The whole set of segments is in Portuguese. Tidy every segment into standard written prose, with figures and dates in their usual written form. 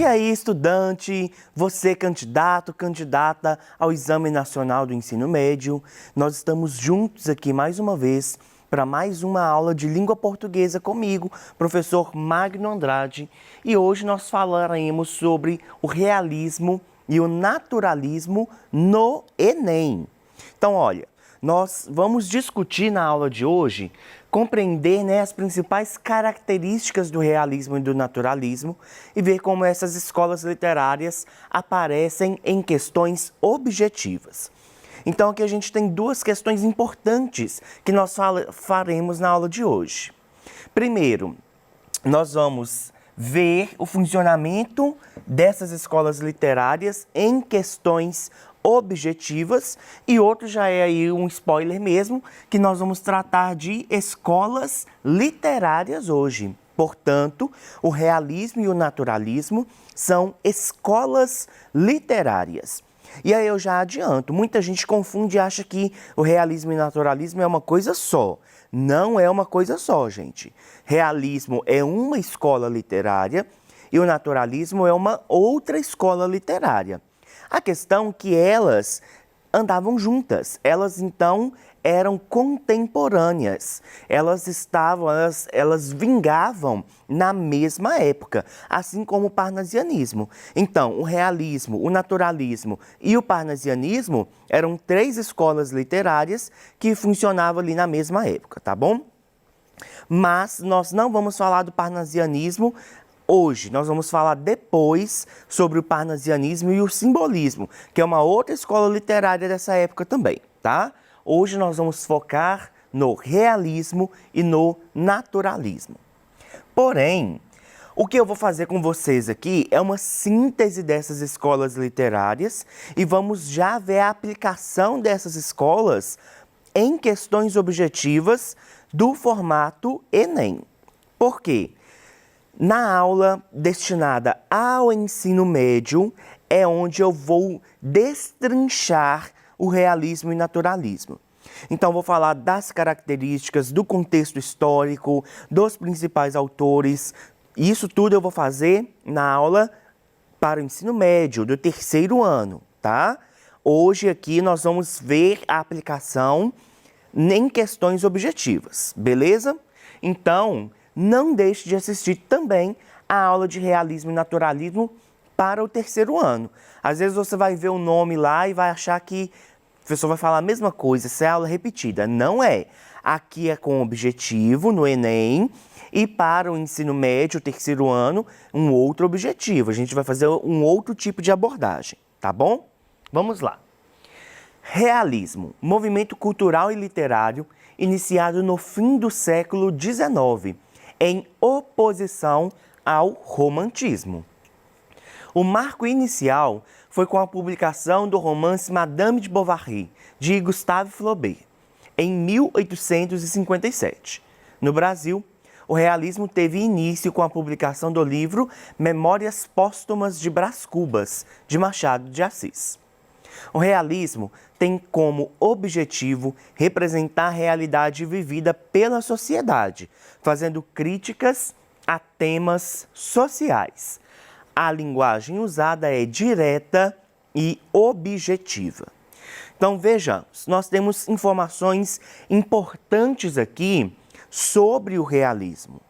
E aí, estudante, você candidato, candidata ao Exame Nacional do Ensino Médio, nós estamos juntos aqui mais uma vez para mais uma aula de língua portuguesa comigo, professor Magno Andrade. E hoje nós falaremos sobre o realismo e o naturalismo no Enem. Então, olha, nós vamos discutir na aula de hoje, compreender, as principais características do realismo e do naturalismo e ver como essas escolas literárias aparecem em questões objetivas. Então, aqui a gente tem duas questões importantes que nós faremos na aula de hoje. Primeiro, nós vamos ver o funcionamento dessas escolas literárias em questões objetivas e outro já é aí um spoiler mesmo, que nós vamos tratar de escolas literárias hoje. Portanto, o realismo e o naturalismo são escolas literárias. E aí eu já adianto, muita gente confunde e acha que o realismo e o naturalismo é uma coisa só. Não é uma coisa só, gente. Realismo é uma escola literária e o naturalismo é uma outra escola literária. A questão é que elas andavam juntas, elas então eram contemporâneas, elas vingavam na mesma época, assim como o parnasianismo. Então, o realismo, o naturalismo e o parnasianismo eram três escolas literárias que funcionavam ali na mesma época, tá bom? Mas nós não vamos falar do parnasianismo hoje, nós vamos falar depois sobre o parnasianismo e o simbolismo, que é uma outra escola literária dessa época também, tá? Hoje nós vamos focar no realismo e no naturalismo. Porém, o que eu vou fazer com vocês aqui é uma síntese dessas escolas literárias e vamos já ver a aplicação dessas escolas em questões objetivas do formato Enem. Por quê? Na aula destinada ao ensino médio é onde eu vou destrinchar o realismo e naturalismo. Então, vou falar das características, do contexto histórico, dos principais autores. Isso tudo eu vou fazer na aula para o ensino médio, do terceiro ano, tá? Hoje aqui nós vamos ver a aplicação em questões objetivas, beleza? Então, não deixe de assistir também a aula de realismo e naturalismo para o terceiro ano. Às vezes você vai ver o nome lá e vai achar que o professor vai falar a mesma coisa, essa é aula repetida. Não é. Aqui é com objetivo no Enem e para o ensino médio, o terceiro ano, um outro objetivo. A gente vai fazer um outro tipo de abordagem, tá bom? Vamos lá. Realismo, movimento cultural e literário iniciado no fim do século XIX, em oposição ao romantismo. O marco inicial foi com a publicação do romance Madame de Bovary, de Gustave Flaubert, em 1857. No Brasil, o realismo teve início com a publicação do livro Memórias Póstumas de Brás Cubas, de Machado de Assis. O realismo tem como objetivo representar a realidade vivida pela sociedade, fazendo críticas a temas sociais. A linguagem usada é direta e objetiva. Então, vejamos, nós temos informações importantes aqui sobre o realismo.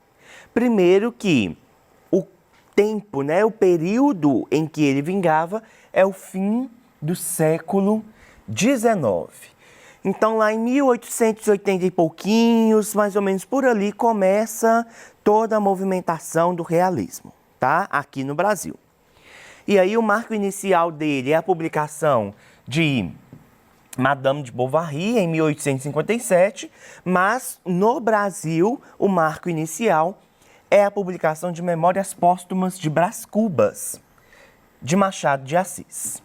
Primeiro que o tempo, o período em que ele vingava é o fim do século XIX. Então, lá em 1880 e pouquinhos, mais ou menos por ali, começa toda a movimentação do realismo, tá? Aqui no Brasil. E aí o marco inicial dele é a publicação de Madame de Bovary, em 1857, mas no Brasil o marco inicial é a publicação de Memórias Póstumas de Brás Cubas, de Machado de Assis.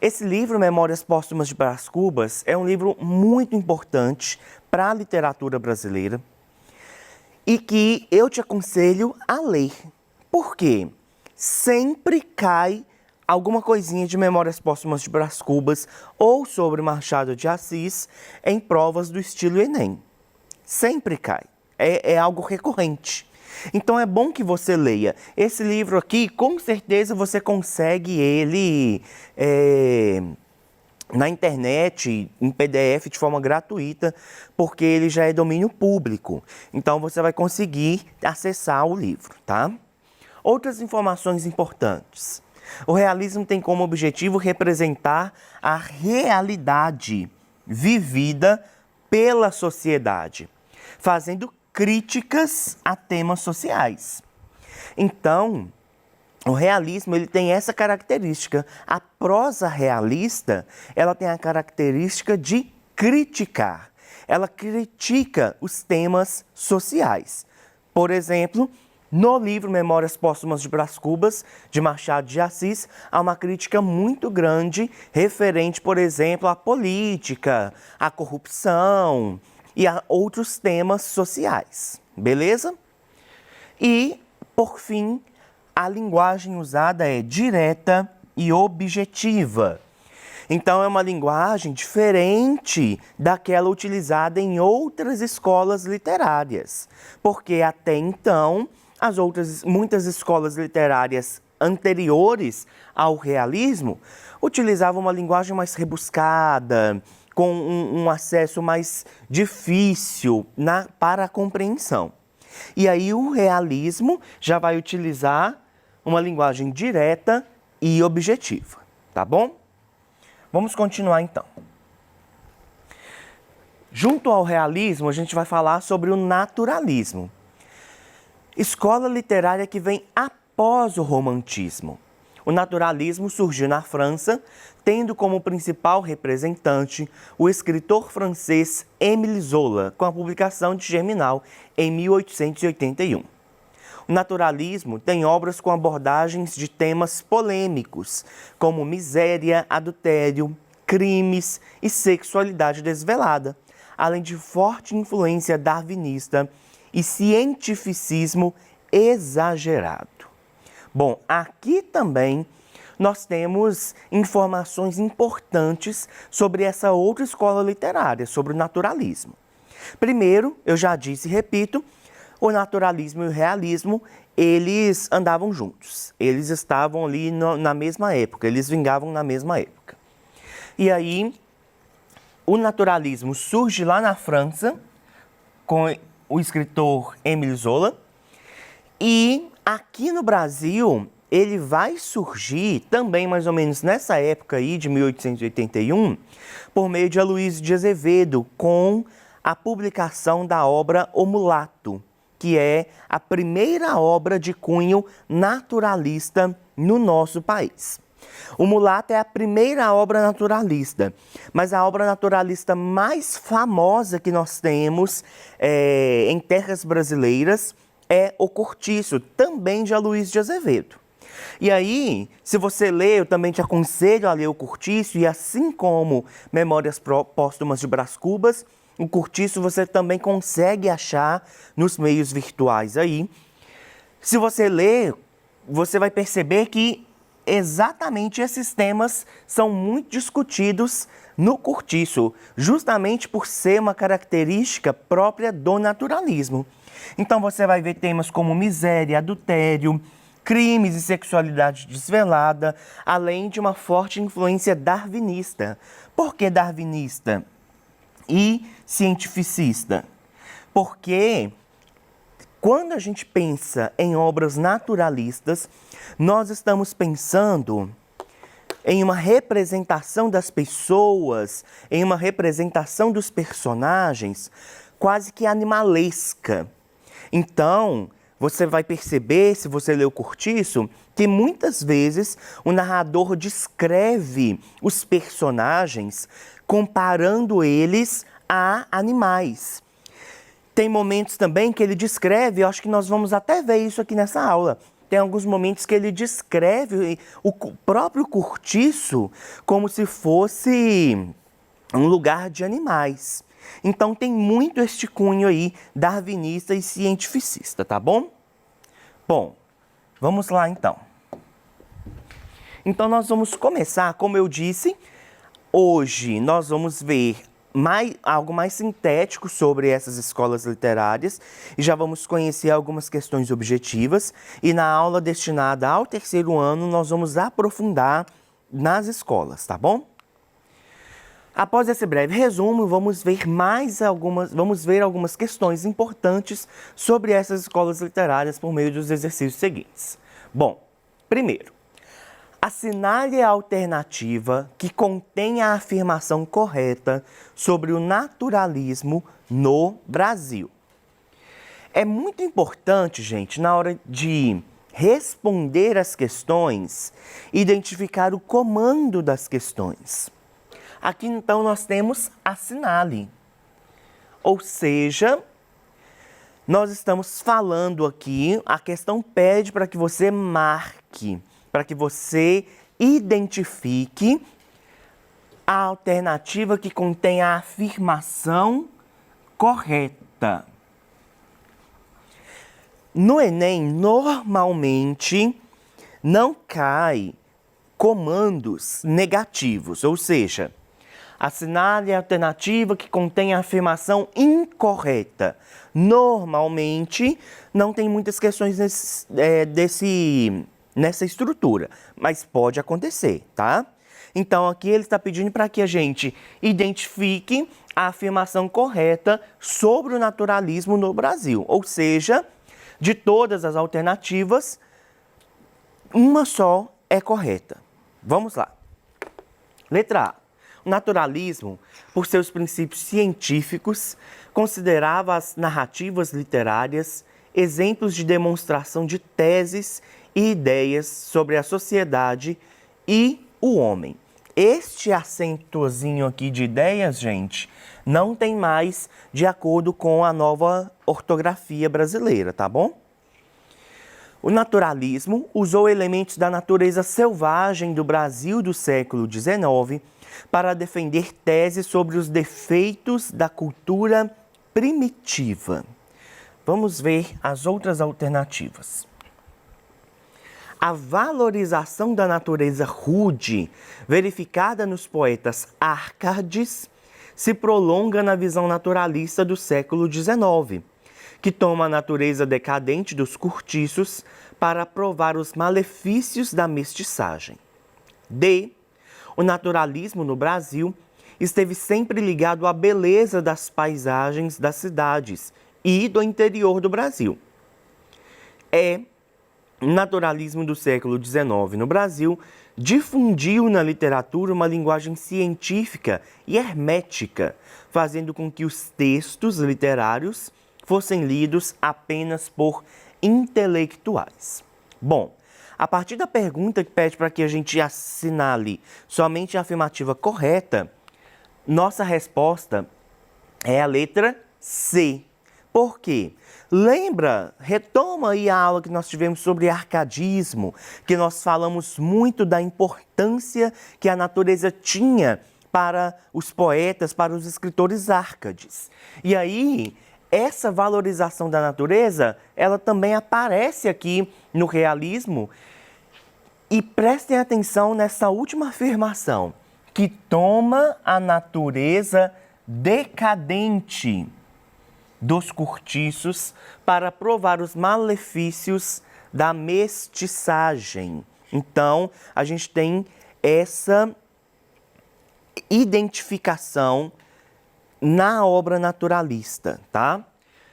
Esse livro, Memórias Póstumas de Brás Cubas, é um livro muito importante para a literatura brasileira e que eu te aconselho a ler. Por quê? Sempre cai alguma coisinha de Memórias Póstumas de Brás Cubas ou sobre Machado de Assis em provas do estilo Enem. Sempre cai. É algo recorrente. Então é bom que você leia. Esse livro aqui, com certeza você consegue ele na internet, em PDF, de forma gratuita, porque ele já é domínio público. Então você vai conseguir acessar o livro, tá? Outras informações importantes. O realismo tem como objetivo representar a realidade vivida pela sociedade, fazendo críticas a temas sociais. Então, o realismo ele tem essa característica. A prosa realista, ela tem a característica de criticar. Ela critica os temas sociais. Por exemplo, no livro Memórias Póstumas de Brás Cubas, de Machado de Assis, há uma crítica muito grande referente, por exemplo, à política, à corrupção e a outros temas sociais, beleza? E, por fim, a linguagem usada é direta e objetiva. Então, é uma linguagem diferente daquela utilizada em outras escolas literárias, porque até então muitas escolas literárias anteriores ao realismo utilizavam uma linguagem mais rebuscada, com um acesso mais difícil para a compreensão. E aí o realismo já vai utilizar uma linguagem direta e objetiva, tá bom? Vamos continuar então. Junto ao realismo, a gente vai falar sobre o naturalismo. Escola literária que vem após o romantismo. O naturalismo surgiu na França, tendo como principal representante o escritor francês Émile Zola, com a publicação de Germinal em 1881. O naturalismo tem obras com abordagens de temas polêmicos, como miséria, adultério, crimes e sexualidade desvelada, além de forte influência darwinista e cientificismo exagerado. Bom, aqui também nós temos informações importantes sobre essa outra escola literária, sobre o naturalismo. Primeiro, eu já disse e repito, o naturalismo e o realismo, eles andavam juntos. Eles estavam ali na mesma época, eles vingavam na mesma época. E aí, o naturalismo surge lá na França, com o escritor Émile Zola, e aqui no Brasil ele vai surgir também mais ou menos nessa época aí de 1881, por meio de Aloysio de Azevedo, com a publicação da obra O Mulato, que é a primeira obra de cunho naturalista no nosso país. O Mulato é a primeira obra naturalista, mas a obra naturalista mais famosa que nós temos em terras brasileiras é O Cortiço, também de Aloysio de Azevedo. E aí, se você ler, eu também te aconselho a ler O Cortiço, e assim como Memórias Póstumas de Brás Cubas, O Cortiço você também consegue achar nos meios virtuais aí. Se você ler, você vai perceber que exatamente esses temas são muito discutidos no Cortiço, justamente por ser uma característica própria do naturalismo. Então você vai ver temas como miséria, adultério, crimes e sexualidade desvelada, além de uma forte influência darwinista. Por que darwinista e cientificista? Porque quando a gente pensa em obras naturalistas, nós estamos pensando em uma representação das pessoas, em uma representação dos personagens quase que animalesca. Então, você vai perceber, se você ler O Cortiço, que muitas vezes o narrador descreve os personagens comparando eles a animais. Tem momentos também que ele descreve, eu acho que nós vamos até ver isso aqui nessa aula. Tem alguns momentos que ele descreve o próprio cortiço como se fosse um lugar de animais. Então tem muito este cunho aí darwinista e cientificista, tá bom? Bom, vamos lá então. Então nós vamos começar, como eu disse, hoje nós vamos ver algo mais sintético sobre essas escolas literárias e já vamos conhecer algumas questões objetivas. E na aula destinada ao terceiro ano, nós vamos aprofundar nas escolas, tá bom? Após esse breve resumo, vamos ver algumas questões importantes sobre essas escolas literárias por meio dos exercícios seguintes. Bom, primeiro, assinale a alternativa que contém a afirmação correta sobre o naturalismo no Brasil. É muito importante, gente, na hora de responder as questões, identificar o comando das questões. Aqui, então, nós temos assinale. Ou seja, nós estamos falando aqui, a questão pede para que você marque, para que você identifique a alternativa que contém a afirmação correta. No Enem, normalmente, não cai comandos negativos, ou seja, assinale a alternativa que contém a afirmação incorreta. Normalmente, não tem muitas questões nessa estrutura, mas pode acontecer, tá? Então, aqui ele está pedindo para que a gente identifique a afirmação correta sobre o naturalismo no Brasil. Ou seja, de todas as alternativas, uma só é correta. Vamos lá. Letra A. O naturalismo, por seus princípios científicos, considerava as narrativas literárias exemplos de demonstração de teses e ideias sobre a sociedade e o homem. Este acentozinho aqui de ideias, gente, não tem mais de acordo com a nova ortografia brasileira, tá bom? O naturalismo usou elementos da natureza selvagem do Brasil do século XIX para defender teses sobre os defeitos da cultura primitiva. Vamos ver as outras alternativas. A valorização da natureza rude, verificada nos poetas Árcades, se prolonga na visão naturalista do século XIX, que toma a natureza decadente dos cortiços para provar os malefícios da mestiçagem. D. O naturalismo no Brasil esteve sempre ligado à beleza das paisagens das cidades e do interior do Brasil. E. O naturalismo do século XIX no Brasil difundiu na literatura uma linguagem científica e hermética, fazendo com que os textos literários fossem lidos apenas por intelectuais. Bom, a partir da pergunta que pede para que a gente assinale somente a afirmativa correta, nossa resposta é a letra C. Por quê? Retoma aí a aula que nós tivemos sobre arcadismo, que nós falamos muito da importância que a natureza tinha para os poetas, para os escritores árcades. E aí, essa valorização da natureza, ela também aparece aqui no realismo. E prestem atenção nessa última afirmação, que toma a natureza decadente dos cortiços para provar os malefícios da mestiçagem. Então, a gente tem essa identificação na obra naturalista, tá?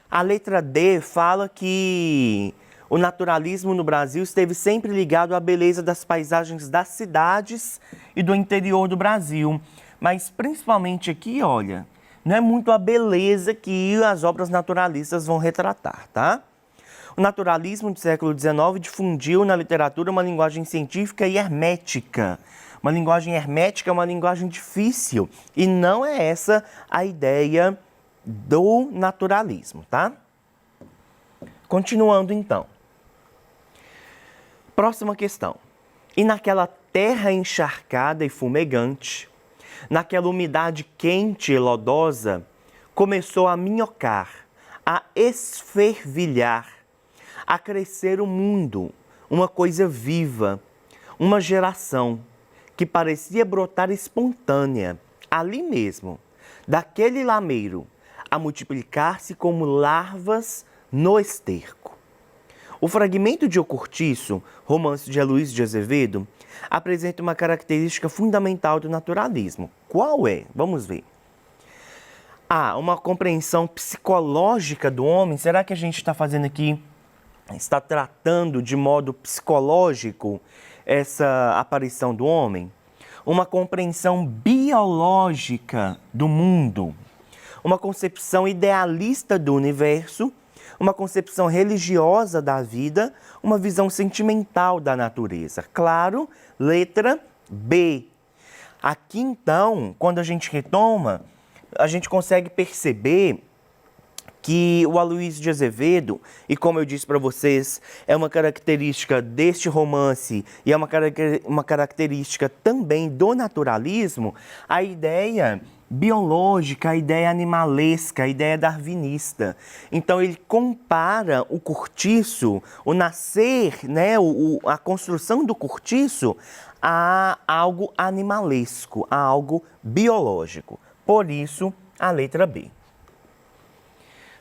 A letra D fala que o naturalismo no Brasil esteve sempre ligado à beleza das paisagens das cidades e do interior do Brasil. Mas principalmente aqui, olha, não é muito a beleza que as obras naturalistas vão retratar, tá? O naturalismo do século XIX difundiu na literatura uma linguagem científica e hermética. Uma linguagem hermética é uma linguagem difícil e não é essa a ideia do naturalismo, tá? Continuando então. Próxima questão. E naquela terra encharcada e fumegante, naquela umidade quente e lodosa, começou a minhocar, a esfervilhar, a crescer o mundo, uma coisa viva, uma geração que parecia brotar espontânea, ali mesmo, daquele lameiro a multiplicar-se como larvas no esterco. O fragmento de O Cortiço, romance de Aloysio de Azevedo, apresenta uma característica fundamental do naturalismo. Qual é? Vamos ver. Uma compreensão psicológica do homem. Será que a gente está fazendo aqui, está tratando de modo psicológico essa aparição do homem? Uma compreensão biológica do mundo, uma concepção idealista do universo, uma concepção religiosa da vida, uma visão sentimental da natureza. Claro, letra B. Aqui, então, quando a gente retoma, a gente consegue perceber que o Aloysio de Azevedo, e como eu disse para vocês, é uma característica deste romance e é uma característica também do naturalismo, a ideia biológica, a ideia animalesca, a ideia darwinista. Então ele compara o cortiço, o nascer, a construção do cortiço a algo animalesco, a algo biológico. Por isso, a letra B.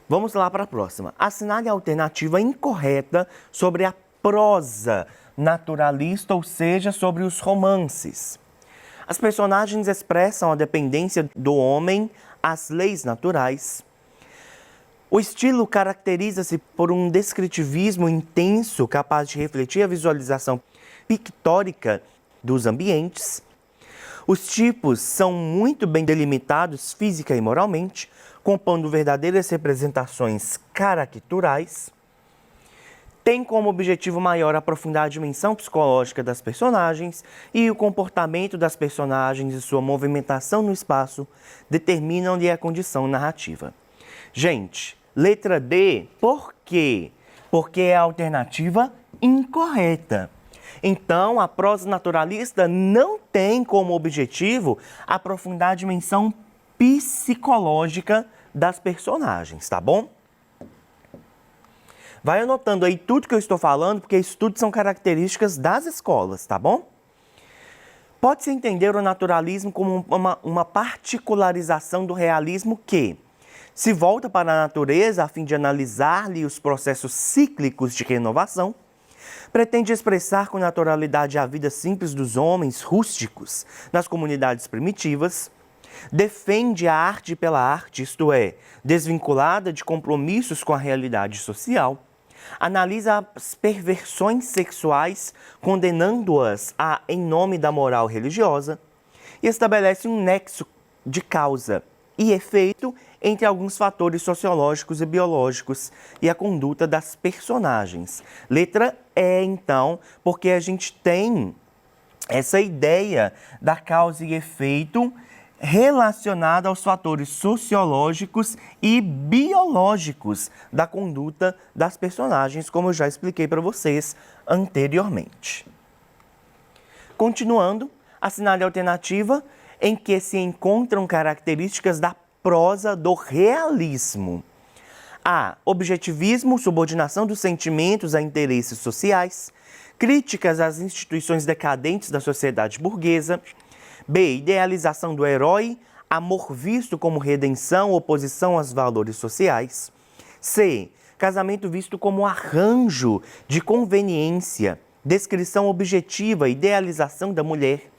Vamos lá para a próxima. Assinale a alternativa incorreta sobre a prosa naturalista, ou seja, sobre os romances. As personagens expressam a dependência do homem às leis naturais. O estilo caracteriza-se por um descritivismo intenso, capaz de refletir a visualização pictórica dos ambientes. Os tipos são muito bem delimitados física e moralmente, compondo verdadeiras representações caricaturais. Tem como objetivo maior aprofundar a dimensão psicológica das personagens, e o comportamento das personagens e sua movimentação no espaço determinam-lhe a condição narrativa. Gente, letra D, por quê? Porque é a alternativa incorreta. Então, a prosa naturalista não tem como objetivo aprofundar a dimensão psicológica das personagens, tá bom? Vai anotando aí tudo que eu estou falando, porque isso tudo são características das escolas, tá bom? Pode-se entender o naturalismo como uma particularização do realismo que se volta para a natureza a fim de analisar-lhe os processos cíclicos de renovação, pretende expressar com naturalidade a vida simples dos homens rústicos nas comunidades primitivas, defende a arte pela arte, isto é, desvinculada de compromissos com a realidade social, analisa as perversões sexuais, condenando-as em nome da moral religiosa, e estabelece um nexo de causa e efeito entre alguns fatores sociológicos e biológicos e a conduta das personagens. Letra E, então, porque a gente tem essa ideia da causa e efeito relacionada aos fatores sociológicos e biológicos da conduta das personagens, como eu já expliquei para vocês anteriormente. Continuando, assinale a alternativa em que se encontram características da prosa do realismo. A. Objetivismo, subordinação dos sentimentos a interesses sociais, críticas às instituições decadentes da sociedade burguesa. B. Idealização do herói, amor visto como redenção, oposição aos valores sociais. C. Casamento visto como arranjo de conveniência, descrição objetiva, idealização da mulher.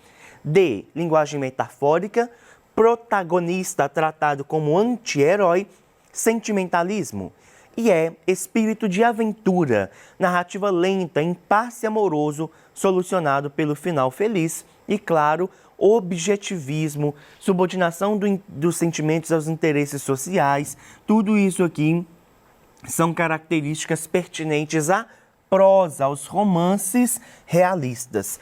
D. Linguagem metafórica, protagonista tratado como anti-herói, sentimentalismo. E espírito de aventura, narrativa lenta, impasse amoroso, solucionado pelo final feliz. E, claro, objetivismo, subordinação dos sentimentos aos interesses sociais. Tudo isso aqui são características pertinentes à prosa, aos romances realistas,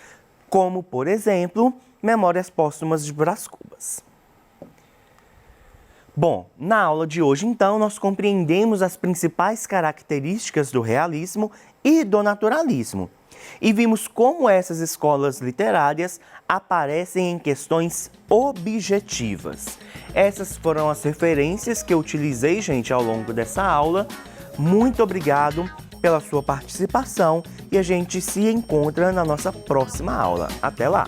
como, por exemplo, Memórias Póstumas de Brás Cubas. Bom, na aula de hoje, então, nós compreendemos as principais características do realismo e do naturalismo. E vimos como essas escolas literárias aparecem em questões objetivas. Essas foram as referências que eu utilizei, gente, ao longo dessa aula. Muito obrigado pela sua participação e a gente se encontra na nossa próxima aula. Até lá!